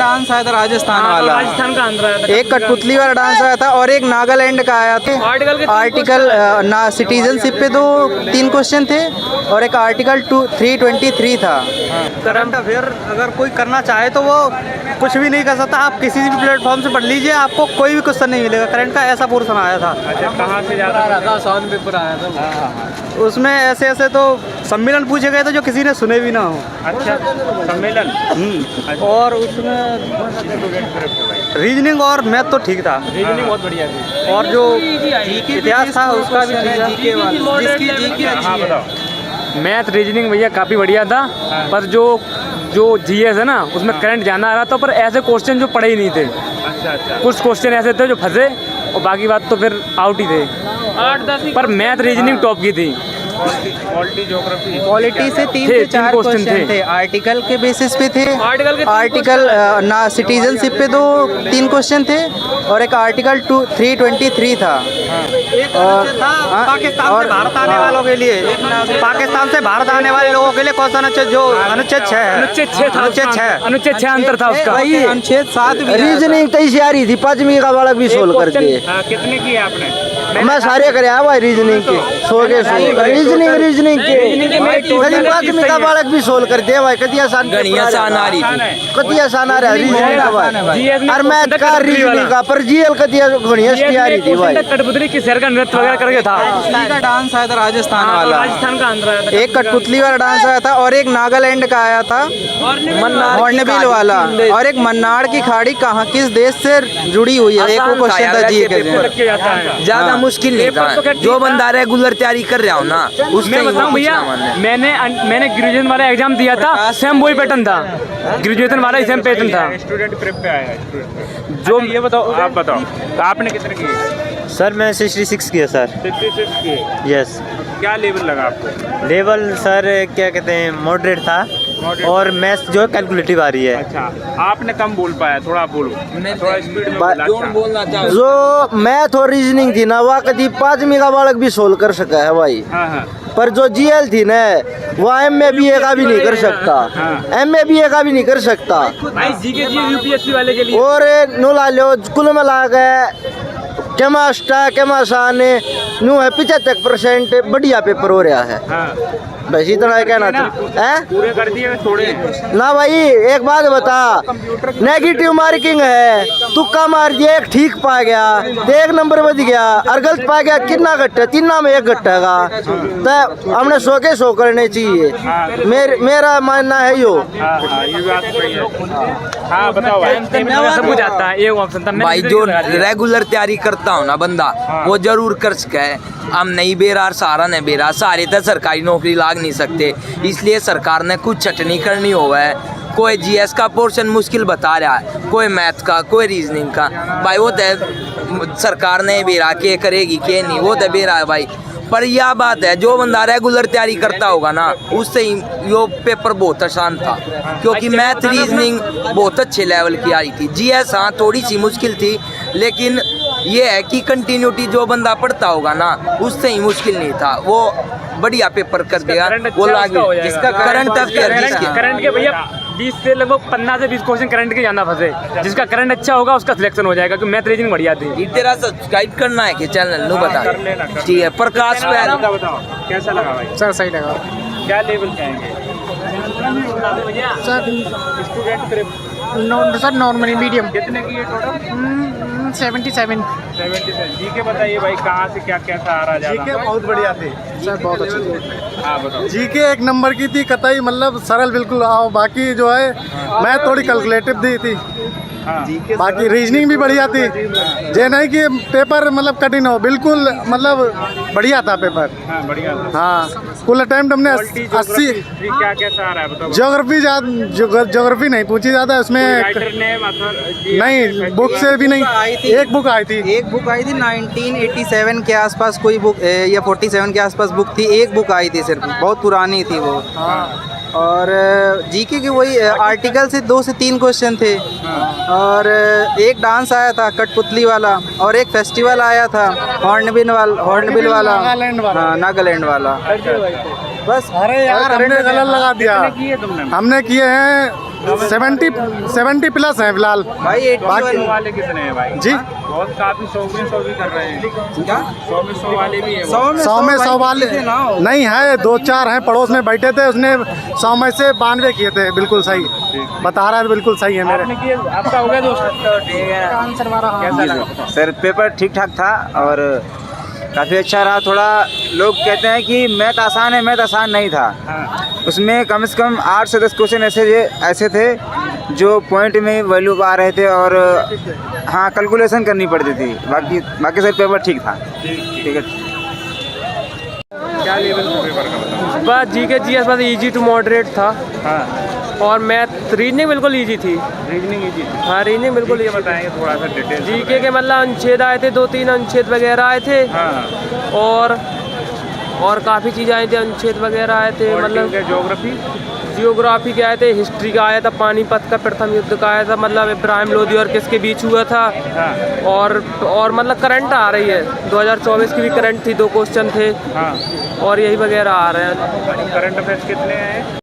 Dance आया था राजस्थान वाला, राजस्थान का आंध्र आया था, एक कठपुतली वाला डांस आया था और एक नागालैंड का आया था। आर्टिकल ना सिटीजनशिप पे 2-3 क्वेश्चन थे और एक आर्टिकल 323 था। करंट अफेयर अगर कोई करना चाहे तो वो कुछ भी नहीं कर सकता। आप किसी भी प्लेटफॉर्म से पढ़ लीजिए, आपको कोई भी क्वेश्चन नहीं मिलेगा। करंट का ऐसा पोर्शन आया था। अच्छा, कहाँ से ज़्यादा साउंड पेपर आया था? उसमें ऐसे ऐसे तो सम्मेलन पूछे गए थे जो किसी ने सुने भी ना हो। अच्छा, सम्मेलन। और उसमें रीजनिंग और मैथ तो ठीक था। रीजनिंग बहुत बढ़िया थी और जो इतिहास था उसका भी ठीक था। मैथ रीजनिंग भैया काफ़ी बढ़िया था, पर जो जीएस है ना उसमें करंट जाना आ रहा था, पर ऐसे क्वेश्चन जो पढ़े ही नहीं थे। अच्छा। कुछ क्वेश्चन ऐसे थे जो फंसे और बाकी बात तो फिर आउट ही थे, पर मैथ रीजनिंग टॉप की थी। पॉलिटी से 3 से 4 क्वेश्चन थे, आर्टिकल के बेसिस पे थे। आर्टिकल ना सिटीजनशिप पे 2-3 क्वेश्चन थे और एक आर्टिकल 323 था। पाकिस्तान से भारत आने वालों के लिए, पाकिस्तान से भारत आने वाले लोगों के लिए कौन सा अनुच्छेद, जो अनुच्छेद 6 है, अनुच्छेद 6 अंतर था उसका। अनुच्छेद 7 भी रीजनिंग तैयारी थी, 5वीं का बालक भी सोल्व कर दिए। कितने किए आपने? मैं सारे करे भाई रीजनिंग के 100 के 100 रीजनिंग के 5वीं का बालक भी सोल्व कर दिए भाई। कति आसान आ रही थी, कति आसान आ रहा है रीजनिंग का भाई। और मैथ का रीजनिंग का पर जीएल कति घनी आ रही थी भाई। कठपुतली किस शहर का नृत्य वगैरह करके था? का डांस आया था राजस्थान वाला, राजस्थान का आंध्र आया था, एक कठपुतली वाला डांस आया था और एक नागालैंड का आया था, हॉर्नबिल वाला। और एक मन्नार की खाड़ी कहाँ किस देश से जुड़ी हुई है, एक वो क्वेश्चन था जी के। ज्यादा मुश्किल नहीं था, जो बंदा रेगुलर तैयारी कर रहा हो ना उसमें बताऊं भैया, मैंने ग्रेजुएशन वाला एग्जाम दिया था, सेम वही पैटर्न था, ग्रेजुएशन वाला सेम पैटर्न था। स्टूडेंट प्रेप पे आया है। जो ये बताओ, आप बताओ तो आपने कितने किए? सर मैं 66 किया सर। 66 किए। यस। क्या लेवल लगा आपको? लेवल सर क्या कहते हैं मॉडरेट था, और मैथ्स जो है कैलकुलेटिव आ रही है। अच्छा, आपने कम बोल पाया, थोड़ा बोलो, थोड़ा स्पीड में बोला। अच्छा। जो मैथ और रीजनिंग थी ना वह कभी 5वीं का बालक भी सोल्व कर सका है भाई। हाँ। पर जो जीएल थी ना वह MA-BA का भी नहीं कर सकता, MA-BA का भी नहीं कर सकता। भाई जीके जी यूपीएससी वाले के लिए और नुला लो कुल मिला के केमाशान न्यू है 75% बढ़िया पेपर हो रहा है। बस इतना कहना था। पूरे कर दिए थोड़े ना भाई, एक बात बता, नेगेटिव मार्किंग है, तुक्का मार दिया, एक ठीक पा गया तो 1 नंबर बच गया, और गलत पा गया कितना घट्टा, 3 में 1 घटेगा। तो हमने 100 के 100 करने चाहिए, मेरा मानना है यो। ये बात सही है। हाँ बताओ भाई। सब कुछ आता है, एक ऑप्शन था भाई। जो रेगुलर तैयारी करता हो ना बंदा, वो जरूर कर सके। हम नहीं बेरार, सहारा नहीं बेरार, सारे तो सरकारी नौकरी लाग नहीं सकते, इसलिए सरकार ने कुछ चटनी करनी हुआ है। कोई जीएस का पोर्शन मुश्किल बता रहा है, कोई मैथ का, कोई रीजनिंग का। भाई वो तो सरकार ने बेरा के करेगी के नहीं, वो तो बेरा है भाई। पर यह बात है, जो बंदा रेगुलर तैयारी करता होगा ना उससे ही यो पेपर बहुत आसान था, क्योंकि मैथ रीजनिंग बहुत अच्छे लेवल की आ रही थी। जीएस हाँ थोड़ी सी मुश्किल थी, लेकिन ये है कि कंटिन्यूटी जो बंदा पढ़ता होगा ना उससे ही मुश्किल नहीं था, वो बढ़िया पेपर कर देगा। वो लागे जिसका करंट अफेयर, करंट के भैया 20 से लगभग 15 से 20 क्वेश्चन करंट के जाना फंसे, जिसका करंट अच्छा होगा उसका सिलेक्शन हो जाएगा, क्योंकि मैथ रीजनिंग बढ़िया थी। तेरा सब्सक्राइब करना है कि चैनल नो बता। ठीक है, प्रकाश पैर बताओ कैसा लगा भाई? सर सही लगा। क्या लेवल के आएंगे student prep? Sir normally medium. कितने की है टोटल? 77। जीके बताइए भाई, कहाँ से क्या क्या आ रहा है? जीके बहुत बढ़िया थी सर, बहुत अच्छी थी। हाँ बताओ। जीके 1 नंबर की थी, कतई मतलब सरल बिल्कुल। आओ बाकी जो है मैं थोड़ी कैलकुलेटिव दी थी। बाकी रीजनिंग भी बढ़िया थी, जे नहीं कि पेपर मतलब कठिन हो, बिल्कुल मतलब बढ़िया था पेपर। हाँ बढ़िया था। हाँ, कुल अटेम्प्ट हमने 80। क्या कैसा आ रहा है बताओ? ज्योग्राफी नहीं पूछी ज़्यादा उसमें, नहीं बुक से भी नहीं। एक बुक आई थी 1987 के आसपास कोई बुक, या 47 के आसपास बुक थी, एक बुक आई थी सिर्फ, बहुत पुरानी थी वो। और जीके के वही आर्टिकल से 2 से 3 क्वेश्चन थे, और एक डांस आया था कठपुतली वाला, और एक फेस्टिवल आया था हॉर्नबिल वाला, नागालैंड वाला। नागालैंड वाला। बस। अरे यार हमने गलत लगा दिया। किए तुमने? हमने किए हैं 70 प्लस हैं फिलहाल। भाई 81 वाले कितने हैं भाई? जी बहुत काफी 100 में 100 भी कर रहे हैं। क्या 100 में 100 वाले भी है। 100 में 100 वाले किसे ना हो। नहीं है, 2-4 हैं पड़ोस में बैठे थे, उसने 100 में से 92 किए थे। बिल्कुल सही बता रहा है, बिल्कुल सही है मेरे। आपने किए, आपका हो गया दोस्त? कैसा लगा? सर पेपर ठीक ठाक था और काफ़ी अच्छा रहा। थोड़ा लोग कहते हैं कि मैथ आसान है, मैथ आसान नहीं था। उसमें कम से कम 8 से 10 क्वेश्चन ऐसे थे जो पॉइंट में वैल्यू आ रहे थे और हाँ कैलकुलेशन करनी पड़ती थी। बाकी सर पेपर ठीक था। ठीक है। क्या लेवल का पेपर का बताओ? बस जीके जीएस बस इजी टू मॉडरेट था हाँ, और मैथ रीजनिंग बिल्कुल इजी थी। रीजनिंग इजी थी। हाँ रीजनिंग बिल्कुल ये easy थी। बताएंगे थोड़ा सा डिटेल? जीके के मतलब अनुच्छेद आए थे, 2-3 अनुच्छेद वगैरह आए थे। हाँ, और काफ़ी चीज़ें आई थी, अनुच्छेद वगैरह आए थे। मतलब ज्योग्राफी जियोग्राफी के आए थे, हिस्ट्री का आया था, पानीपत का प्रथम युद्ध का आया था, मतलब इब्राहिम लोदी और किसके बीच हुआ था। हाँ और मतलब करंट आ रही है, 2024 की भी करंट थी, 2 क्वेश्चन थे हाँ। और यही वगैरह आ रहे हैं। करंट अफेयर्स कितने हैं?